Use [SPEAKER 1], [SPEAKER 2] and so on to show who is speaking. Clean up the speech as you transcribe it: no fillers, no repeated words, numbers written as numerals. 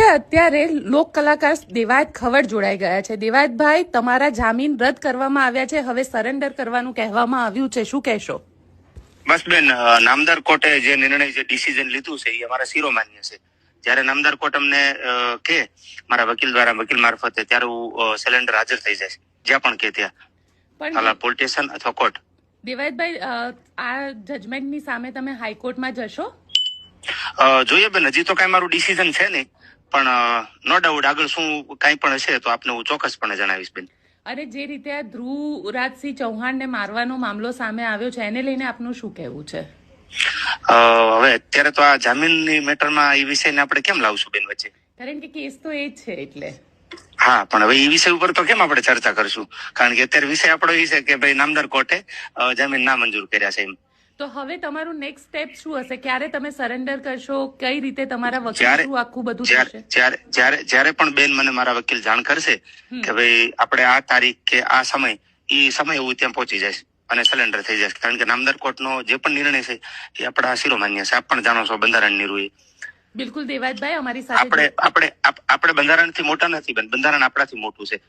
[SPEAKER 1] ભાઈ અત્યારે લોક કલાકાર દેવાયત ખવડ જોડાઈ ગયા છે. દેવાયતભાઈ, તમારા જામીન રદ કરવામાં આવ્યા છે, હવે સરેન્ડર કરવાનું કહેવામાં આવ્યું છે, શું કહેશો?
[SPEAKER 2] બસ બેન, નામદાર કોર્ટે જે નિર્ણય જે ડિસિઝન લીધું છે એ અમારા શિરોમાન્ય છે. જયારે નામદાર કોર્ટ અમને કે મારા વકીલ દ્વારા વકીલ મારફતે, ત્યારે હું સિલેન્ડર હાજર થઈ જાય જ્યાં પણ કે ત્યાં,
[SPEAKER 1] પણ
[SPEAKER 2] પોલીસ સ્ટેશન અથવા કોર્ટ.
[SPEAKER 1] દેવાયતભાઈ, આ જજમેન્ટની સામે તમે હાઈકોર્ટમાં જશો?
[SPEAKER 2] જોઈએ બેન, હજી તો કઈ મારું ડિસિઝન છે નહીં, પણ નો ડાઉટ આગળ શું કઈ પણ હશે તો આપને હું ચોક્કસપણે જણાવીશ બેન.
[SPEAKER 1] અને જે રીતે આ ધ્રુવરાજસિંહ ચૌહાણને મારવાનો મામલો સામે આવ્યો છે, એને લઈને આપનું શું કહેવું છે?
[SPEAKER 2] હવે અત્યારે તો આ જામીનની મેટરમાં એ વિષયને આપણે કેમ લાવશું બેન વચ્ચે?
[SPEAKER 1] કારણ કે કેસ તો એ જ છે એટલે.
[SPEAKER 2] હા, પણ હવે એ વિષય ઉપર તો કેમ આપણે ચર્ચા કરશું? કારણ કે અત્યારે વિષય આપણો એ છે કે ભાઈ નામદાર કોર્ટે જામીન ના મંજૂર કર્યા છે એમ.
[SPEAKER 1] તો હવે તમારું નેક્સ્ટ સ્ટેપ શું હશે? ક્યારે તમે સરેન્ડર કરશો? કઈ રીતે તમારા વકીલ શું આખું બધું થશે?
[SPEAKER 2] જ્યારે પણ બેન મને મારા વકીલ જાણ કરશે કે ભાઈ આપણે આ તારીખ કે આ સમય, એ સમય હું ત્યાં પહોંચી જઈશ અને સરેન્ડર થઈ જઈશ. કારણ કે નામદાર કોર્ટનો જે પણ નિર્ણય છે એ આપણા શિરોમાન્ય છે. આપ પણ જાણો છો બંધારણની રૂએ.
[SPEAKER 1] બિલકુલ દેવાયતભાઈ, અમારી સાથે
[SPEAKER 2] આપણે બંધારણથી મોટા નથી બેન, બંધારણ આપણાથી મોટું છે.